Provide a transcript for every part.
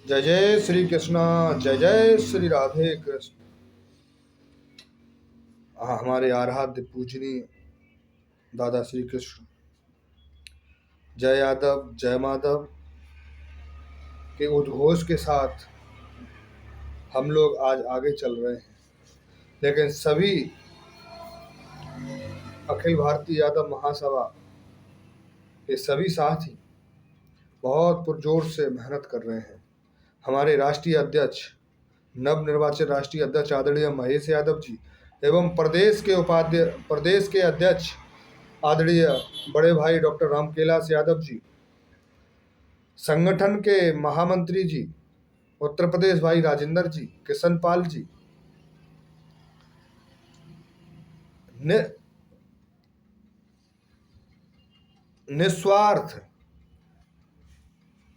जय जय श्री कृष्णा। जय जय श्री राधे कृष्ण। हमारे आराध्य पूजनीय दादा श्री कृष्ण जय यादव जय माधव के उद्घोष के साथ हम लोग आज आगे चल रहे हैं, लेकिन सभी अखिल भारतीय यादव महासभा के सभी साथी बहुत पुरजोर से मेहनत कर रहे हैं। हमारे राष्ट्रीय अध्यक्ष, नवनिर्वाचित राष्ट्रीय अध्यक्ष आदरणीय महेश यादव जी एवं प्रदेश के अध्यक्ष आदरणीय बड़े भाई डॉक्टर रामकेलास यादव जी, संगठन के महामंत्री जी उत्तर प्रदेश भाई राजेंद्र जी, किशन पाल जी, निस्वार्थ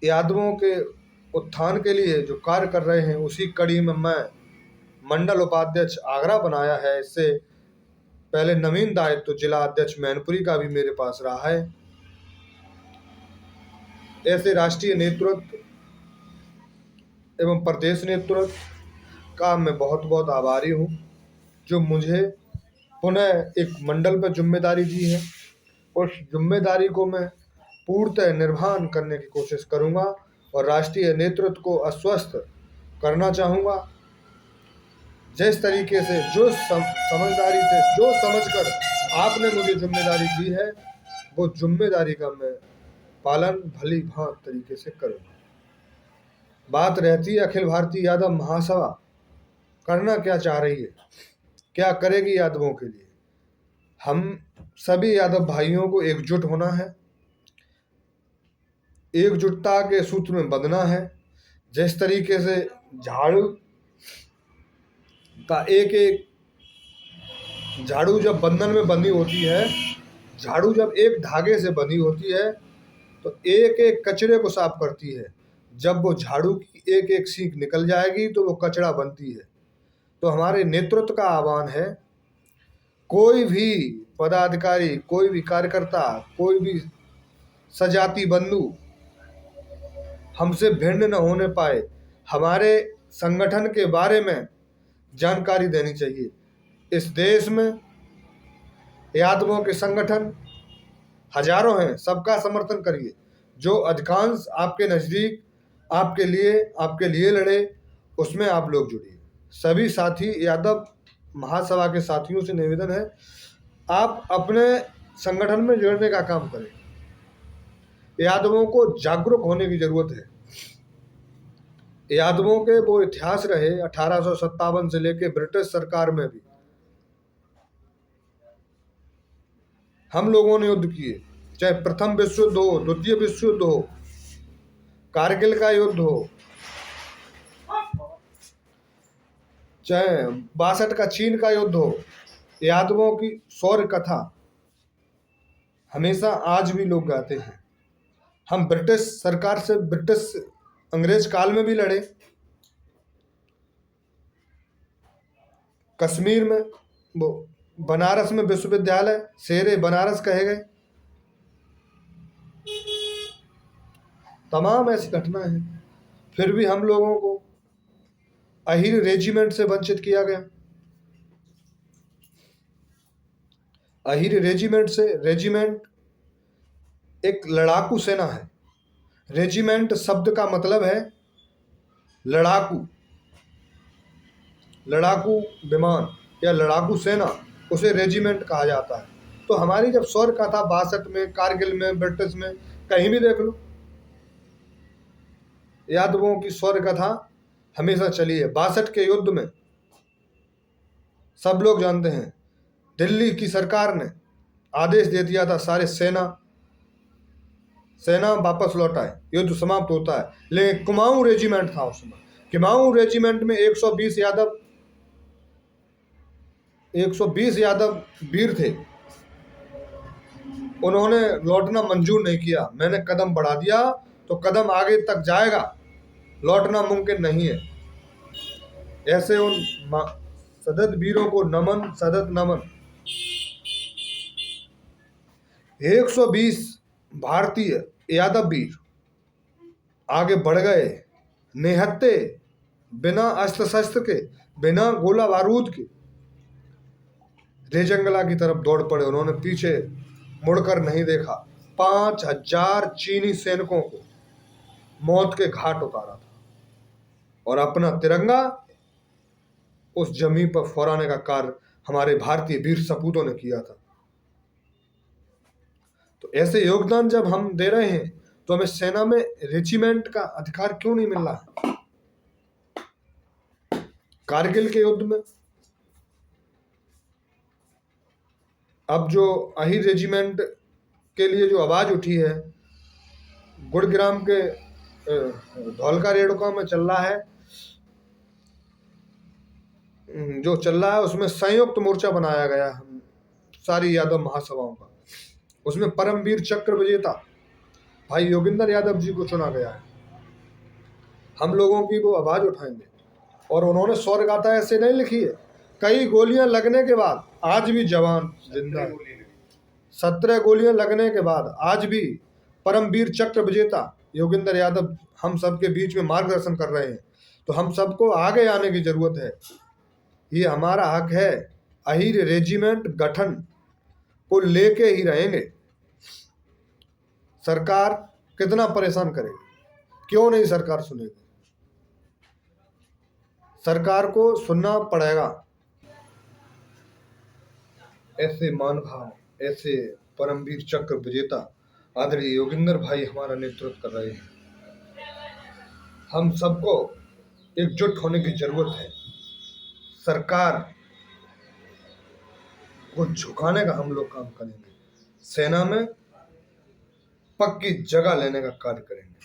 यादवों के उत्थान के लिए जो कार्य कर रहे हैं, उसी कड़ी में मैं मंडल उपाध्यक्ष आगरा बनाया है। इससे पहले नवीन दायित्व तो जिला अध्यक्ष मैनपुरी का भी मेरे पास रहा है। ऐसे राष्ट्रीय नेतृत्व एवं प्रदेश नेतृत्व का मैं बहुत बहुत आभारी हूँ, जो मुझे पुनः एक मंडल पर जिम्मेदारी दी है। उस जिम्मेदारी को मैं पूर्णतः निर्वहन करने की कोशिश करूंगा और राष्ट्रीय नेतृत्व को आश्वस्त करना चाहूँगा। जिस तरीके से, जो समझदारी से, जो समझकर आपने मुझे जिम्मेदारी दी है, वो जिम्मेदारी का मैं पालन भली भांति तरीके से करूँगा। बात रहती है अखिल भारतीय यादव महासभा करना क्या चाह रही है, क्या करेगी यादवों के लिए। हम सभी यादव भाइयों को एकजुट होना है, एकजुटता के सूत्र में बंधना है। जिस तरीके से झाड़ू का एक झाड़ू जब बंधन में बंधी होती है, झाड़ू जब एक धागे से बंधी होती है तो एक एक कचरे को साफ करती है। जब वो झाड़ू की एक एक सीख निकल जाएगी तो वो कचरा बनती है। तो हमारे नेतृत्व का आह्वान है, कोई भी पदाधिकारी, कोई भी कार्यकर्ता, कोई भी सजाती बंधु हमसे भिन्न न होने पाए, हमारे संगठन के बारे में जानकारी देनी चाहिए। इस देश में यादवों के संगठन हजारों हैं, सबका समर्थन करिए। जो अधिकांश आपके नज़दीक आपके लिए लड़े, उसमें आप लोग जुड़िए। सभी साथी यादव महासभा के साथियों से निवेदन है, आप अपने संगठन में जुड़ने का काम करें। यादवों को जागरूक होने की जरूरत है। यादवों के वो इतिहास रहे 1857 से लेकर ब्रिटिश सरकार में भी हम लोगों ने युद्ध किए, चाहे प्रथम विश्व युद्ध हो, द्वितीय विश्व युद्ध हो, कारगिल का युद्ध हो, चाहे 62 का चीन का युद्ध हो। यादवों की शौर्य कथा हमेशा आज भी लोग गाते हैं। हम ब्रिटिश सरकार से, ब्रिटिश अंग्रेज काल में भी लड़े, कश्मीर में वो बनारस में विश्वविद्यालय शेरे बनारस कहे गए। तमाम ऐसी घटना है, फिर भी हम लोगों को अहिर रेजिमेंट से वंचित किया गया। अहिर रेजिमेंट से, रेजिमेंट एक लड़ाकू सेना है। रेजिमेंट शब्द का मतलब है लड़ाकू, लड़ाकू विमान या लड़ाकू सेना, उसे रेजिमेंट कहा जाता है। तो हमारी जब शौर्य कथा 62 में, कारगिल में, ब्रिटिश में, कहीं भी देख लो, यादवों की शौर्य कथा हमेशा चली है। 62 के युद्ध में सब लोग जानते हैं, दिल्ली की सरकार ने आदेश दे दिया था सारे सेना वापस लौटाए, युद्ध समाप्त होता है। लेकिन कुमाऊं रेजिमेंट था उस समय। कुमाऊं रेजिमेंट में 120 यादव वीर थे। उन्होंने लौटना मंजूर नहीं किया। मैंने कदम बढ़ा दिया तो कदम आगे तक जाएगा, लौटना मुमकिन नहीं है। ऐसे उन सदत वीरों को नमन, सदत नमन। 120 भारतीय यादव वीर आगे बढ़ गए निहत्थे, बिना अस्त्र शस्त्र के, बिना गोला बारूद के रेजंगला की तरफ दौड़ पड़े। उन्होंने पीछे मुड़कर नहीं देखा। 5,000 चीनी सैनिकों को मौत के घाट उतारा था और अपना तिरंगा उस जमीन पर फहराने का कार्य हमारे भारतीय वीर सपूतों ने किया था। तो ऐसे योगदान जब हम दे रहे हैं तो हमें सेना में रेजिमेंट का अधिकार क्यों नहीं मिल रहा है? कारगिल के युद्ध में अब जो अहिर रेजिमेंट के लिए जो आवाज उठी है, गुड़ग्राम के धौलका रेणुका में चल रहा है, जो चल रहा है उसमें संयुक्त मोर्चा बनाया गया है सारी यादव महासभाओं का। उसमें परमवीर चक्र विजेता भाई योगिंदर यादव जी को चुना गया है। हम लोगों की वो आवाज उठाएंगे। और उन्होंने शौर्य गाथा ऐसे नहीं लिखी है, कई गोलियां लगने के बाद आज भी जवान जिंदा है। 17 गोलियां लगने के बाद आज भी परमवीर चक्र विजेता योगिंदर यादव हम सबके बीच में मार्गदर्शन कर रहे हैं। तो हम सबको आगे आने की जरूरत है, ये हमारा हक है। अहिर रेजिमेंट गठन को लेके ही रहेंगे। सरकार कितना परेशान करेगी, क्यों नहीं सरकार सुनेगी? सरकार को सुनना पड़ेगा। ऐसे मान भाव, ऐसे परमवीर चक्र विजेता आदरणीय योगिंदर भाई हमारा नेतृत्व कर रहे हैं। हम सबको एकजुट होने की जरूरत है। सरकार को झुकाने का हम लोग काम करेंगे, सेना में पक्की जगह लेने का कार्य करेंगे।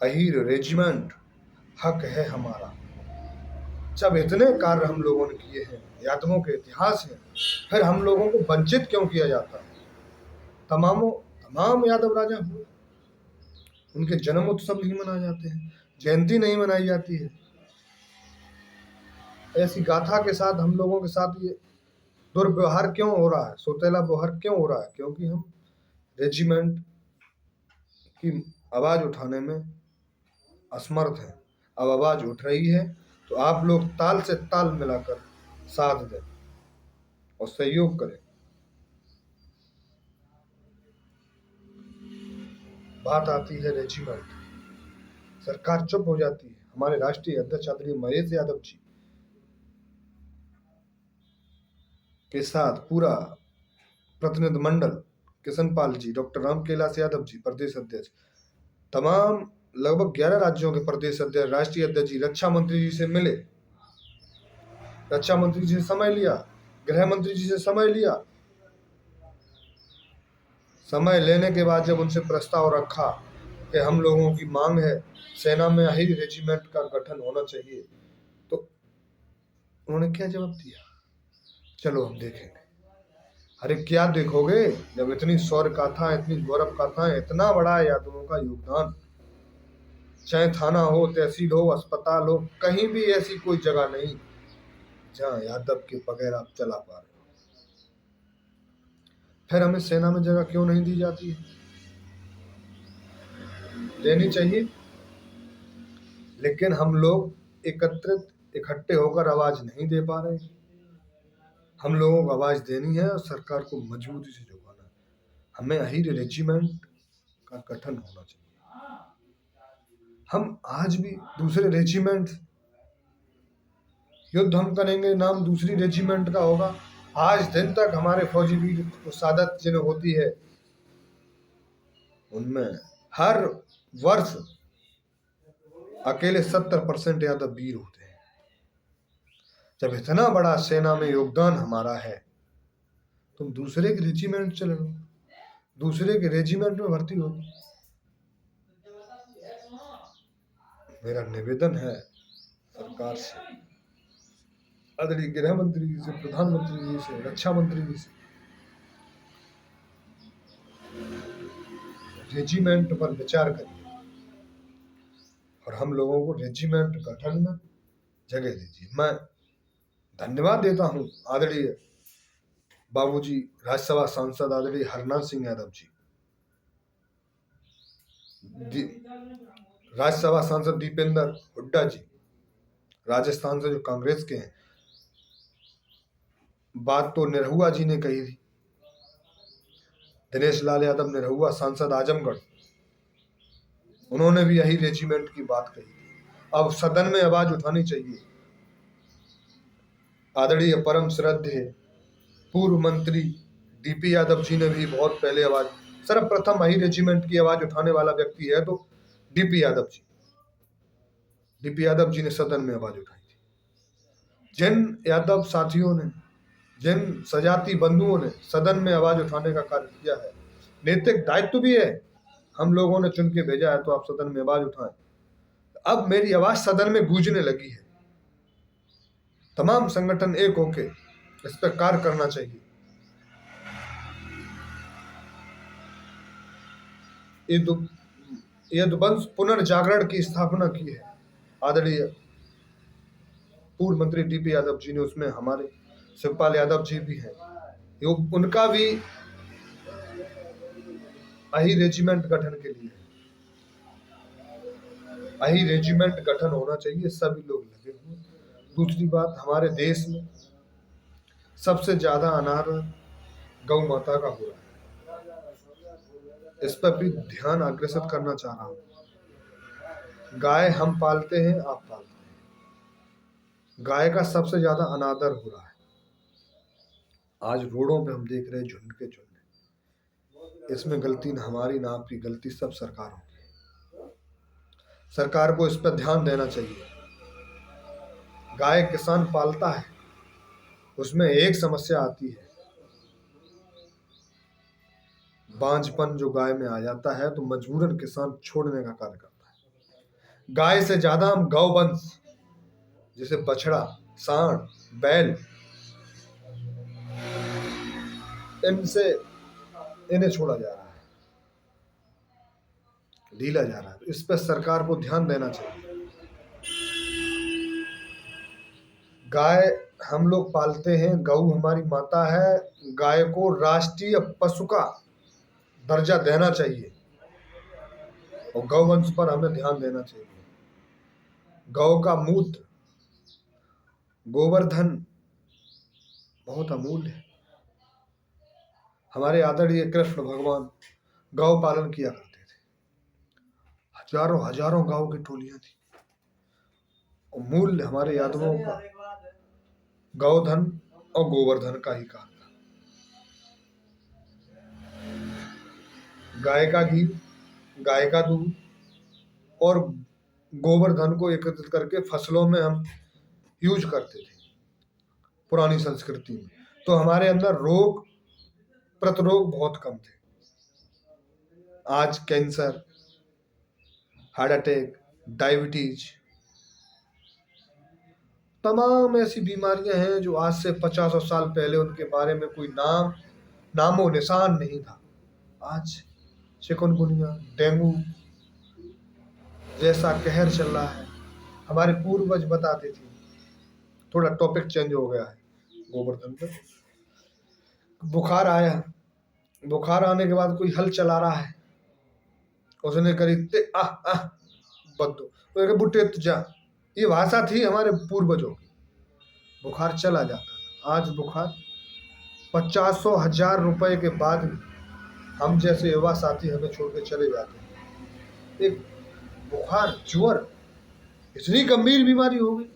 अहिर रेजिमेंट हक है हमारा। जब इतने कार्य हम लोगों ने किए हैं, यादवों के इतिहास है, फिर हम लोगों को वंचित क्यों किया जाता है? तमाम यादव राजा हुए, उनके जन्म उत्सव नहीं मनाए जाते हैं, जयंती नहीं मनाई जाती है। ऐसी गाथा के साथ हम लोगों के साथ ये दुर्व्यवहार क्यों हो रहा है, सौतेला व्यवहार क्यों हो रहा है? क्योंकि हम रेजिमेंट की आवाज उठाने में असमर्थ हैं। अब आवाज उठ रही है तो आप लोग ताल से ताल मिलाकर साथ दें और सहयोग करें। बात आती है रेजिमेंट, सरकार चुप हो जाती है। हमारे राष्ट्रीय अध्यक्ष आदरणीय महेश यादव जी के साथ पूरा प्रतिनिधि मंडल, किशन पाल जी, डॉक्टर राम कैलाश यादव जी प्रदेश अध्यक्ष, तमाम लगभग 11 राज्यों के प्रदेश अध्यक्ष, राष्ट्रीय अध्यक्ष जी, रक्षा मंत्री जी से मिले, रक्षा मंत्री जी से समय लिया, गृह मंत्री जी से समय लिया। समय लेने के बाद जब उनसे प्रस्ताव रखा कि हम लोगों की मांग है सेना में अहिर रेजिमेंट का गठन होना चाहिए, तो उन्होंने क्या जवाब दिया? चलो हम देखेंगे। अरे क्या देखोगे, जब इतनी शौर्य गाथा, इतनी गौरव गाथा, इतना बड़ा यादवों का योगदान, चाहे थाना हो, तहसील हो, अस्पताल हो, कहीं भी ऐसी कोई जगह नहीं जहां यादव के बगैर आप चला पा रहे हो। फिर हमें सेना में जगह क्यों नहीं दी जाती है? देनी चाहिए, लेकिन हम लोग इकट्ठे होकर आवाज नहीं दे पा रहे। हम लोगों को आवाज देनी है और सरकार को मजबूती से झुकाना है। हमें अहिर रेजिमेंट का गठन होना चाहिए। हम आज भी दूसरे रेजिमेंट, युद्ध हम करेंगे, नाम दूसरी रेजिमेंट का होगा। आज दिन तक हमारे फौजी वीर को शहादत जिन्हें होती है, उनमें हर वर्ष अकेले 70% यादव वीर होते हैं। जब इतना बड़ा सेना में योगदान हमारा है, तुम दूसरे के रेजिमेंट चले लो, दूसरे के रेजिमेंट में भर्ती हो। मेरा निवेदन है सरकार से, आदरणीय गृह मंत्री जी से, प्रधानमंत्री जी से, रक्षा मंत्री जी से, रेजिमेंट पर विचार करिए और हम लोगों को रेजिमेंट गठन में जगह दीजिए। मैं धन्यवाद देता हूं आदरणीय बाबूजी राज्यसभा सांसद आदरणीय हरनाथ सिंह यादव जी, राज्यसभा सांसद दीपेंद्र हुड्डा जी, राजस्थान से जो कांग्रेस के हैं, बात तो निरहुआ जी ने कही थी। दिनेश लाल यादव निरहुआ सांसद आजमगढ़, उन्होंने भी यही रेजिमेंट की बात कही थी। अब सदन में आवाज उठानी चाहिए। आदरणीय परम श्रद्धेय पूर्व मंत्री डीपी यादव जी ने भी बहुत पहले आवाज, सर्वप्रथम यही रेजिमेंट की आवाज उठाने वाला व्यक्ति है तो डीपी यादव जी, डीपी यादव जी ने सदन में आवाज उठाई थी। जिन यादव साथियों ने, जिन सजाती बंधुओं ने सदन में आवाज उठाने का कार्य किया है, नैतिक दायित्व भी है, हम लोगों ने चुन के भेजा है तो आप सदन में आवाज उठाएं। अब मेरी आवाज सदन में गूंजने लगी है, तमाम संगठन एक होके इस पर कार्य करना चाहिए। यदुवंश पुनर्जागरण की स्थापना की है आदरणीय पूर्व मंत्री डीपी यादव जी ने, उसमें हमारे शिवपाल यादव जी भी हैं, उनका भी यही रेजिमेंट गठन के लिए, यही रेजिमेंट गठन होना चाहिए, सभी लोग लगे हुए। दूसरी बात, हमारे देश में सबसे ज्यादा अनादर गौ माता का हो रहा है, इस पर भी ध्यान अग्रसित करना चाह रहा हूँ। गाय हम पालते हैं, आप पालते हैं, गाय का सबसे ज्यादा अनादर हो रहा है। आज रोडों पे हम देख रहे हैं झुंड के झुंड, इसमें गलती ना हमारी ना आपकी, गलती सब सरकारों की। सरकार को इस पर ध्यान देना चाहिए। गाय किसान पालता है, उसमें एक समस्या आती है, बांझपन जो गाय में आ जाता है तो मजबूरन किसान छोड़ने का कार्य करता है। गाय से ज्यादा हम गौवंश, जैसे बछड़ा, सांड, बैल, इनसे इन्हें छोड़ा जा रहा है, ढीला जा रहा है। इस पर सरकार को ध्यान देना चाहिए। गाय हम लोग पालते हैं, गऊ हमारी माता है, गाय को राष्ट्रीय पशु का दर्जा देना चाहिए और गौवंश पर हमें ध्यान देना चाहिए। गौ का मूत्र, गोवर्धन बहुत अमूल्य है। हमारे आदरणीय कृष्ण भगवान गौ पालन किया करते थे, हजारों हजारों गांव की टोलियां थी और मूल्य हमारे यादवों का गौधन और गोवर्धन का ही कहा था। गाय का घी, गाय का दूध और गोवर्धन को एकत्रित करके फसलों में हम यूज करते थे पुरानी संस्कृति में, तो हमारे अंदर रोग प्रतिरोग बहुत कम थे। आज कैंसर, हार्ट अटैक, डायबिटीज, तमाम ऐसी बीमारियां हैं जो आज से 50 साल पहले उनके बारे में कोई नामो निशान नहीं था। आज चिकनगुनिया, डेंगू जैसा कहर चल रहा है। हमारे पूर्वज बताते थे, थोड़ा टॉपिक चेंज हो गया है गोवर्धन पर। बुखार आया, बुखार आने के बाद कोई हल चला रहा है, उसने करी ते बद्दो तो बुट्टे जा, ये भाषा थी हमारे पूर्वजों की। बुखार चला जाता था। आज बुखार 50,000 रुपए के बाद हम जैसे युवा साथी हमें छोड़ के चले जाते हैं। एक बुखार, ज्वर, इतनी गंभीर बीमारी हो गई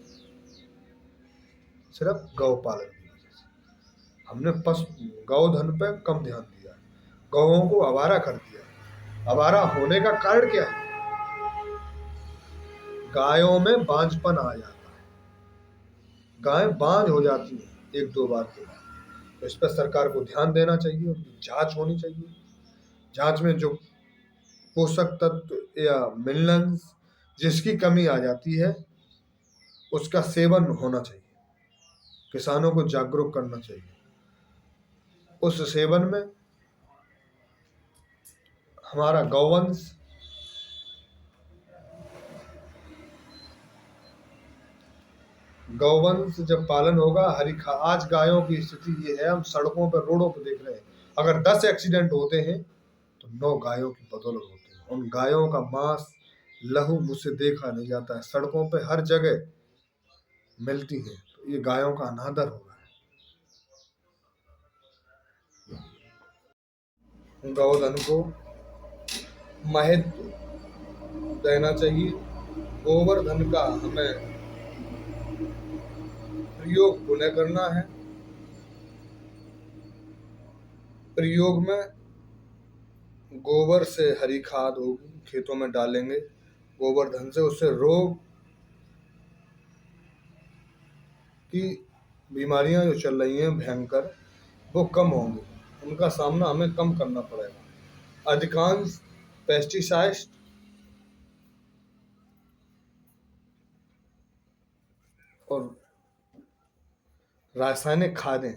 सिर्फ गौ पालन की वजह से। हमने गौधन पे कम ध्यान दिया, गौओं को आवारा कर दिया। आवारा होने का कारण क्या है? गायों में बांझपन आ जाता है, गाय बांझ हो जाती है एक दो बार के बाद, तो इस पर सरकार को ध्यान देना चाहिए, उनकी जांच होनी चाहिए। जांच में जो पोषक तत्व या मिनरल्स जिसकी कमी आ जाती है उसका सेवन होना चाहिए, किसानों को जागरूक करना चाहिए। उस सेवन में हमारा गौवंश जब पालन होगा, आज गायों की स्थिति ये है, हम सड़कों पर, रोडों पर देख रहे हैं, अगर 10 एक्सीडेंट होते हैं तो 9 गायों की बदौलत होते हैं। उन गायों का मांस लहू मुझसे देखा नहीं जाता है, सड़कों पे हर जगह मिलती है। तो ये गायों का अनादर हो रहा है। गौधन को महत्व देना चाहिए। गोवर्धन का हमें प्रयोग पुनः करना है। प्रयोग में गोबर से हरी खाद होगी, खेतों में डालेंगे गोवर्धन से, उससे रोग की बीमारियां जो चल रही हैं भयंकर, वो कम होंगी। उनका सामना हमें कम करना पड़ेगा। अधिकांश पेस्टिसाइड और रासायनिक खादें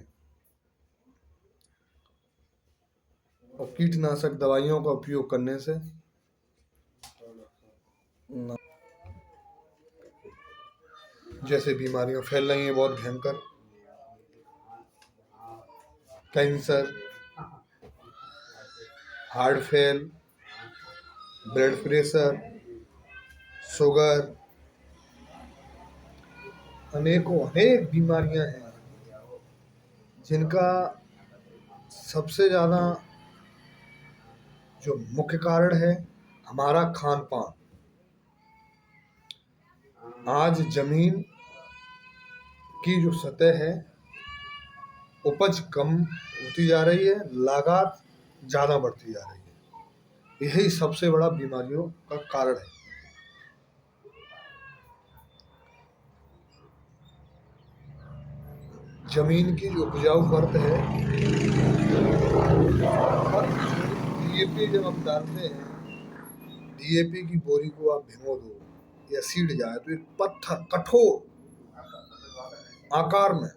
और कीटनाशक दवाइयों का उपयोग करने से जैसे बीमारियां फैल रही हैं बहुत भयंकर, cancer, heart fail, blood pressure, sugar, अनेक बीमारियां हैं जिनका सबसे ज़्यादा जो मुख्य कारण है हमारा खान पान। आज जमीन की जो सतह है, उपज कम होती जा रही है, लागत ज़्यादा बढ़ती जा रही है। यही सबसे बड़ा बीमारियों का कारण है। जमीन की जो उपजाऊ परत है, डीएपी जब हम डालते हैं, डीएपी की बोरी को आप भिगो दो या सीड जाए तो एक पत्थर कठोर आकार में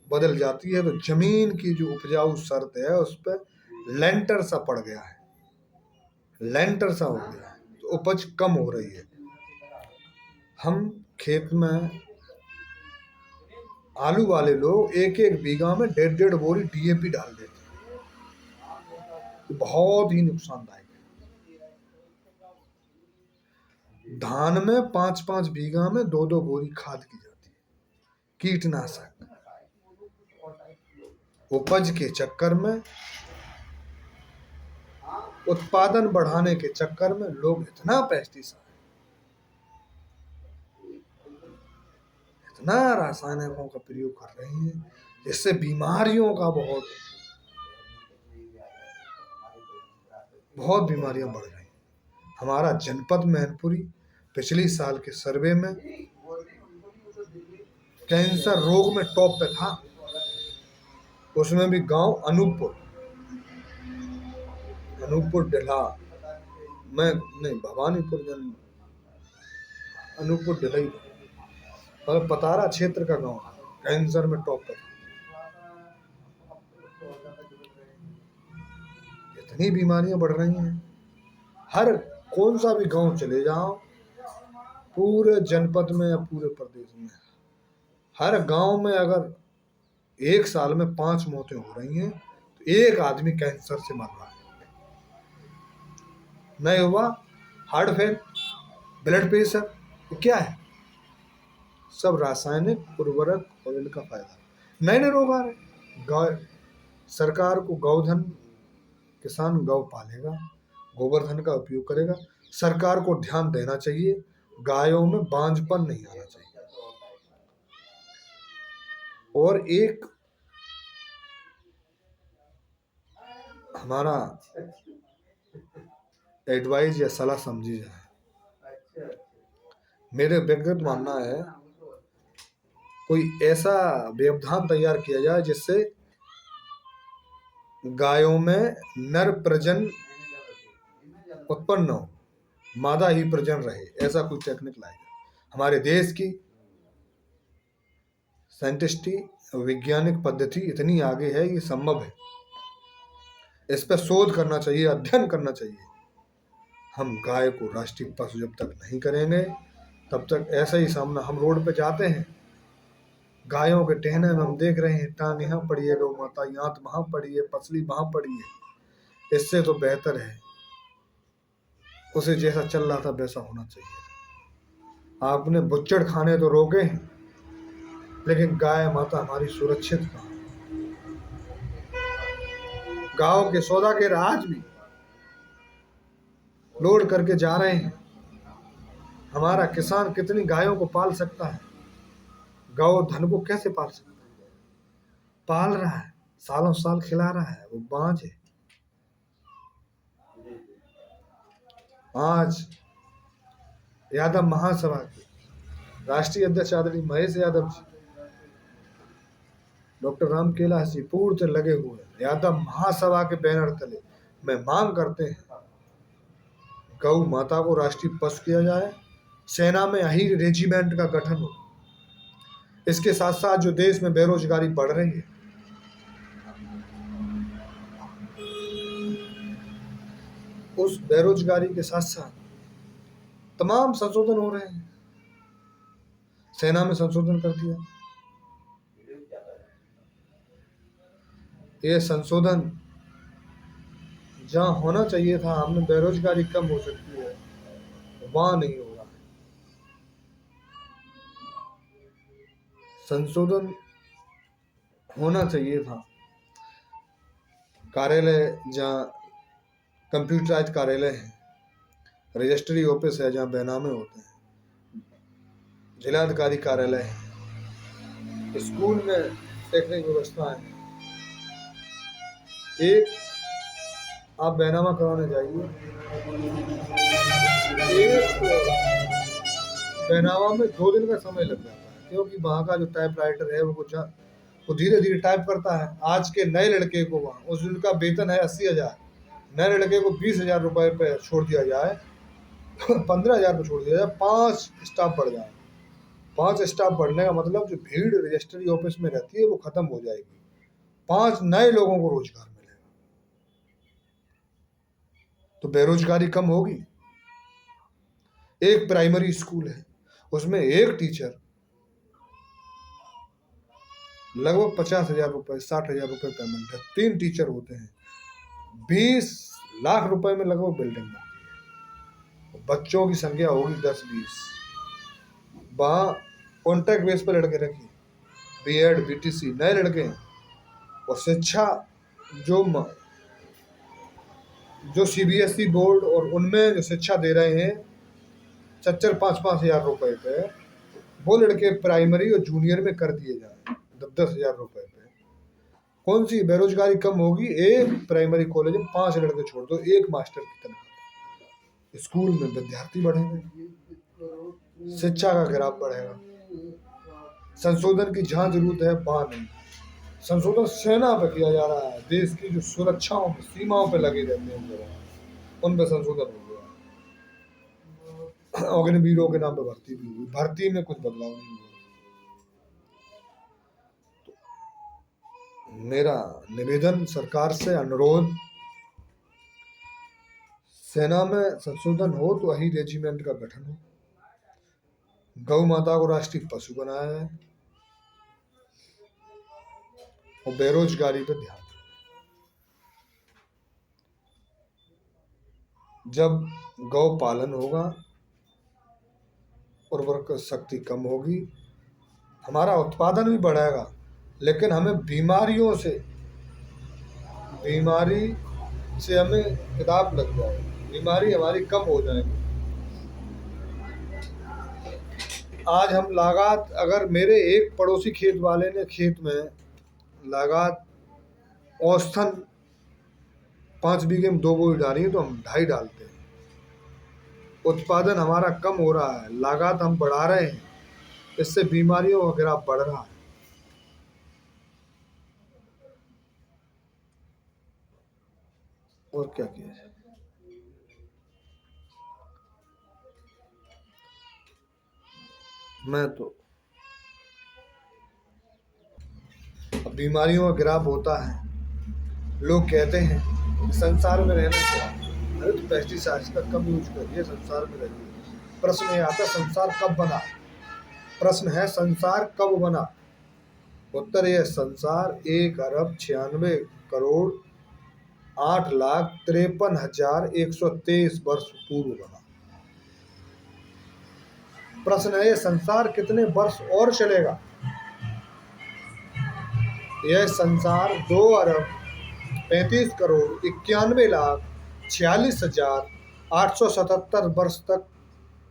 बदल जाती है। तो जमीन की जो उपजाऊ शर्त है उस पर लेंटर सा पड़ गया है, लेंटर सा हो गया है, तो उपज कम हो रही है। हम खेत में आलू वाले लोग एक एक बीघा में 1.5 बोरी डीएपी डाल देते हैं, तो बहुत ही नुकसानदायक है। धान में 5-5 बीघा में 2-2 बोरी खाद की जाती है, कीटनाशक। उपज के चक्कर में, उत्पादन बढ़ाने के चक्कर में लोग इतना पेस्टिसाइड, इतना रासायनिकों का प्रयोग कर रहे हैं जिससे बीमारियों का बहुत बीमारियां बढ़ रही हैं। हमारा जनपद मैनपुरी पिछले साल के सर्वे में कैंसर रोग में टॉप पे था। उसमें भी गांव अनूपपुर डिल्हा में नहीं, भवानीपुर अनूपपुर डिल्हा ही, और पतारा क्षेत्र का गांव कैंसर में टॉप पे था। इतनी बीमारियां बढ़ रही हैं। हर कौन सा भी गांव चले जाओ, पूरे जनपद में या पूरे प्रदेश में, हर गांव में अगर एक साल में 5 मौतें हो रही हैं तो एक आदमी कैंसर से मर रहा है। नहीं हुआ हार्ट फेल, ब्लड प्रेशर, तो क्या है? सब रासायनिक उर्वरक और इनका फायदा। नए रोग आ रहे। सरकार को गौधन, किसान गौ पालेगा, गोवर्धन का उपयोग करेगा। सरकार को ध्यान देना चाहिए, गायों में बांझपन नहीं आना चाहिए। और एक हमारा एडवाइस या सलाह समझी जाए, मेरे व्यक्तिगत मानना है, कोई ऐसा व्यवधान तैयार किया जाए जिससे गायों में नर प्रजन उत्पन्न हो, मादा ही प्रजन रहे, ऐसा कोई टेक्निक लाया जाए। हमारे देश की साइंटिस्टी वैज्ञानिक पद्धति इतनी आगे है, ये संभव है। इस पर शोध करना चाहिए, अध्ययन करना चाहिए। हम गाय को राष्ट्रीय पशु जब तक नहीं करेंगे तब तक ऐसा ही सामना। हम रोड पे जाते हैं, गायों के टहने में हम देख रहे हैं, टांग यहाँ पड़ी है, गौ माता यहाँ वहां पड़ी है, पसली वहां पड़ी है। इससे तो बेहतर है उसे जैसा चल रहा था वैसा होना चाहिए। आपने बुच्चड़ खाने तो रोके हैं, लेकिन गाय माता हमारी सुरक्षित कहाँ? गांव के सौदागर आज भी लोड करके जा रहे हैं। हमारा किसान कितनी गायों को पाल सकता है? गौ धन को कैसे पाल सकता है? पाल रहा है, सालों साल खिला रहा है, वो बांझ है। आज यादव महासभा के राष्ट्रीय अध्यक्ष आदरणीय महेश यादव जी, डॉक्टर राम कैलाश जी पूर्ण लगे हुए हैं। यादव महासभा के बैनर तले में मांग करते हैं गौ माता को राष्ट्रीय पशु किया जाए, सेना में अहीर रेजिमेंट का गठन हो। इसके साथ साथ जो देश में बेरोजगारी बढ़ रही है, उस बेरोजगारी के साथ साथ तमाम संशोधन हो रहे हैं। सेना में संशोधन कर दिया। ये संशोधन जहां होना चाहिए था, हमें बेरोजगारी कम हो सकती है, वहां नहीं हो रहा है। संशोधन होना चाहिए था। कार्यालय जहाँ कंप्यूटराइज कार्यालय है, रजिस्ट्री ऑफिस है जहाँ बैनामे होते हैं, जिलाधिकारी कार्यालय है, स्कूल में टेक्निक व्यवस्था है। एक आप बैनामा कराने जाइए, एक बैनामा में 2 दिन का समय लग जाता है, क्योंकि वहाँ का जो टाइपराइटर है वो धीरे धीरे टाइप करता है। आज के नए लड़के को वहाँ उस दिन का वेतन है 80,000, नए लड़के को 20,000 रुपए पे छोड़ दिया जाए, 15,000 पे छोड़ दिया जाए, 5 स्टाफ बढ़ जाए। 5 स्टाफ बढ़ने का मतलब जो भीड़ रजिस्ट्री ऑफिस में रहती है वो खत्म हो जाएगी। 5 नए लोगों को रोजगार मिलेगा, तो बेरोजगारी कम होगी। एक प्राइमरी स्कूल है, उसमें एक टीचर लगभग 50,000 रुपए 60,000 रुपए पेमेंट है। 3 टीचर होते हैं, 20 लाख रुपए में लगभग बिल्डिंग बनती है। बच्चों की संख्या होगी 10-20। वहाँ कॉन्ट्रैक्ट बेस पर लड़के रखिए, बीएड बीटीसी नए लड़के हैं। और शिक्षा जो सीबीएसई बोर्ड और उनमें जो शिक्षा दे रहे हैं 4-5 हजार रुपए पे, वो लड़के प्राइमरी और जूनियर में कर दिए जाए 10-10 हजार रुपए पे। कौन सी बेरोजगारी कम होगी? एक प्राइमरी कॉलेज में 5 लड़के छोड़ दो, एक मास्टर की तरह। स्कूल में विद्यार्थी बढ़ेंगे, शिक्षा का ग्राफ बढ़ेगा। संशोधन की जहाँ जरूरत है वहाँ नहीं। संशोधन सेना पे किया जा रहा है, देश की जो सुरक्षाओं सीमाओं पे लगे रहते हैं उन पे संशोधन हो गया। अग्निवीरों के नाम पे भर्ती भी हुई, भर्ती में कुछ बदलाव नहीं हुआ। तो मेरा निवेदन सरकार से, अनुरोध, सेना में संशोधन हो तो वही रेजिमेंट का गठन हो, गौ माता को राष्ट्रीय पशु बनाया है और बेरोजगारी पर ध्यान। जब गौ पालन होगा, उर्वरक शक्ति कम होगी, हमारा उत्पादन भी बढ़ेगा, लेकिन हमें बीमारी से हमें किताब लग जाएगी, बीमारी हमारी कम हो जाएगी। आज हम लागत, अगर मेरे एक पड़ोसी खेत वाले ने खेत में लागत औसतन 5 बीघे में 2 बोरी डाली है, तो हम 2.5 डालते हैं। उत्पादन हमारा कम हो रहा है, लागत हम बढ़ा रहे हैं, इससे बीमारियों का ग्राफ बढ़ रहा है। और क्या किया जाए? मैं तो अब बीमारियों का ग्राफ होता है, लोग कहते हैं कि संसार में रहना चाहिए, अरे तो पेस्टिसाइड्स का कम यूज करिए, संसार में रहिए। प्रश्न ये आता, संसार कब बना? प्रश्न है, संसार कब बना? उत्तर ये, संसार 1 अरब 96 करोड़ 8,53,123 वर्ष पूर्व बना। प्रश्न है, यह संसार कितने वर्ष और चलेगा? यह संसार 2,35,91,46,877 वर्ष तक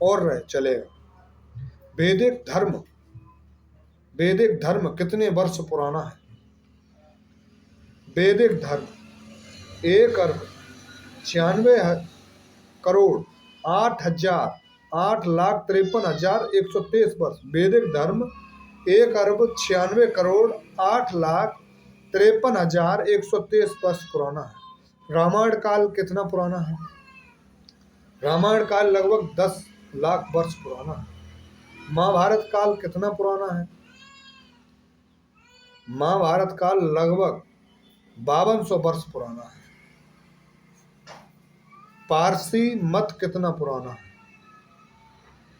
और चलेगा। वैदिक धर्म कितने वर्ष पुराना है? वैदिक धर्म 1,96,8,53,123 वर्ष। वैदिक धर्म 1,96,8,53,123 वर्ष पुराना है। रामायण काल कितना पुराना है? रामायण काल लगभग 10 लाख वर्ष पुराना है। महाभारत काल कितना पुराना है? महाभारत काल लगभग 5200 वर्ष पुराना है। पारसी मत कितना पुराना है?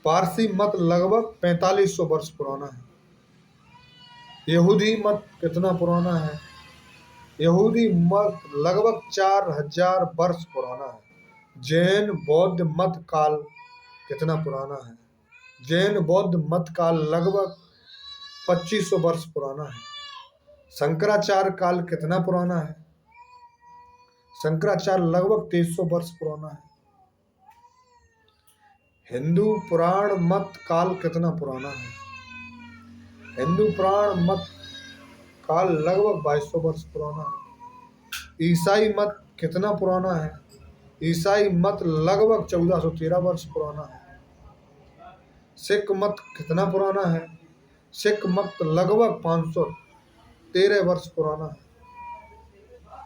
पारसी मत लगभग 4500 वर्ष पुराना है। यहूदी मत कितना पुराना है? यहूदी मत लगभग 4000 वर्ष पुराना है। जैन बौद्ध मत काल कितना पुराना है? जैन बौद्ध मत काल लगभग 2500 वर्ष पुराना है। शंकराचार्य काल कितना पुराना है? शंकराचार्य लगभग 2300 वर्ष पुराना है। हिंदू पुराण मत काल कितना पुराना है? हिंदू पुराण मत काल लगभग 2200 वर्ष पुराना है। ईसाई मत कितना पुराना है? ईसाई मत लगभग 1413 वर्ष पुराना है। सिख मत कितना पुराना है? सिख मत लगभग 513 वर्ष पुराना है।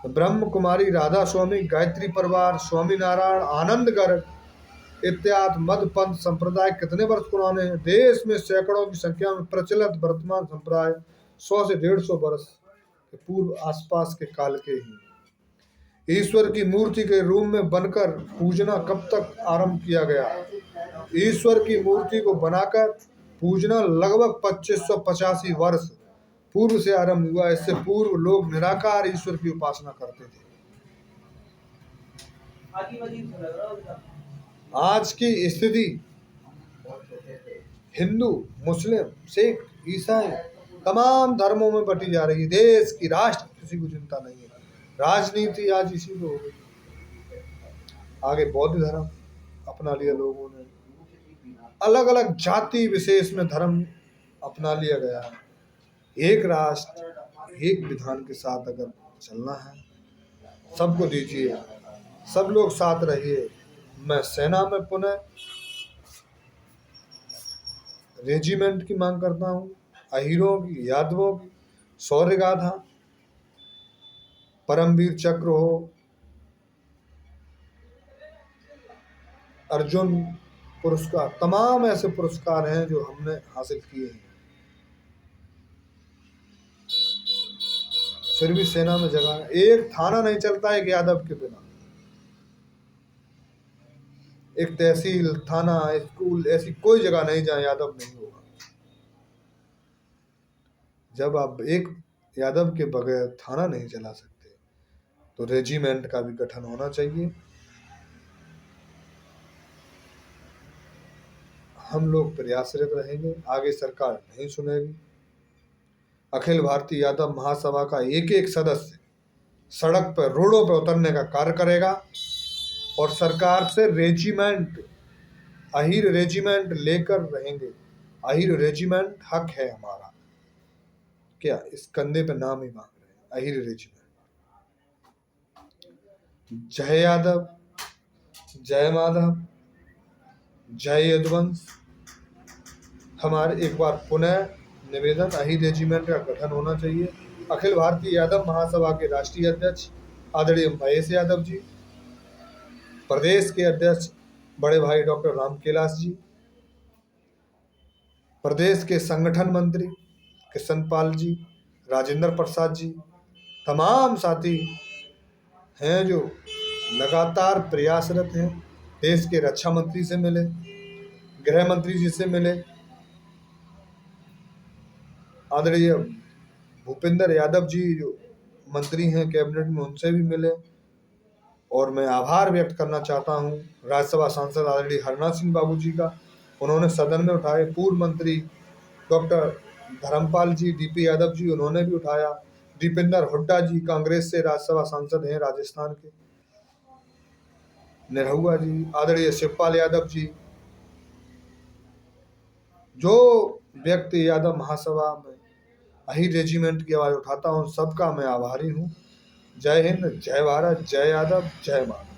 ब्रह्म कुमारी, राधा स्वामी, गायत्री परिवार, स्वामी नारायण, आनंद गर्ग इत्यादि मध्य पंथ संप्रदाय कितने वर्ष पुराने हैं? देश में सैकड़ों की संख्या में प्रचलित वर्तमान संप्रदाय 100 से 150 वर्ष के पूर्व आसपास के काल के ही। ईश्वर की मूर्ति के रूप में बनकर पूजना कब तक आरंभ किया गया? ईश्वर की मूर्ति को बनाकर पूजना लगभग 2585 वर्ष पूर्व से आरंभ हुआ। इससे पूर्व लोग निराकार ईश्वर की उपासना करते थे। आज की स्थिति हिंदू, मुस्लिम, सिख, ईसाई तमाम धर्मों में बटी जा रही है। देश की, राष्ट्र किसी को चिंता नहीं है। राजनीति आज इसी को हो गई। आगे बौद्ध धर्म अपना लिया लोगों ने। अलग अलग जाति विशेष में धर्म अपना लिया गया है। एक राष्ट्र एक विधान के साथ अगर चलना है, सबको दीजिए, सब लोग साथ रहिए। मैं सेना में पुनः रेजिमेंट की मांग करता हूँ। अहीरों की, यादवों की शौर्य गाथा, परमवीर चक्र हो, अर्जुन पुरस्कार, तमाम ऐसे पुरस्कार हैं जो हमने हासिल किए हैं, फिर भी सेना में जगह। एक थाना नहीं चलता एक यादव के बिना। एक तहसील, थाना, स्कूल, ऐसी कोई जगह नहीं जहाँ यादव नहीं होगा। जब आप एक यादव के बगैर थाना नहीं चला सकते तो रेजिमेंट का भी गठन होना चाहिए। हम लोग प्रयासरत रहेंगे, आगे सरकार नहीं सुनेगी। अखिल भारतीय यादव महासभा का एक एक सदस्य सड़क पर, रोडों पर उतरने का कार्य करेगा और सरकार से रेजिमेंट, अहीर रेजिमेंट लेकर रहेंगे। अहीर रेजिमेंट हक है हमारा। क्या इस कंधे पे नाम ही मांग रहे हैं, अहीर रेजिमेंट। जय यादव, जय माधव, जय यदुवंश। हमारे एक बार पुनः निवेदन, अहीर रेजिमेंट का गठन होना चाहिए। अखिल भारतीय यादव महासभा के राष्ट्रीय अध्यक्ष आदरणीय महेश यादव जी, प्रदेश के अध्यक्ष बड़े भाई डॉक्टर रामकेलास जी, प्रदेश के संगठन मंत्री किशनपाल जी, राजेंद्र प्रसाद जी, तमाम साथी हैं जो लगातार प्रयासरत हैं। देश के रक्षा मंत्री से मिले, गृह मंत्री जी से मिले, आदरणीय भूपेंद्र यादव जी जो मंत्री हैं कैबिनेट में, उनसे भी मिले। और मैं आभार व्यक्त करना चाहता हूँ राज्यसभा सांसद आदरणीय हरनाथ सिंह बाबू जी का। उन्होंने सदन में उठाए। पूर्व मंत्री डॉक्टर धर्मपाल जी, डीपी यादव जी, उन्होंने भी उठाया। दीपेंद्र हुड्डा जी कांग्रेस से राज्यसभा सांसद हैं राजस्थान के। निरहुआ जी, आदरणीय शिवपाल यादव जी, जो व्यक्ति यादव महासभा में अही रेजिमेंट की आवाज उठाता हूँ, सबका मैं आभारी हूँ। जय हिंद, जय भारत, जय यादव, जय माता।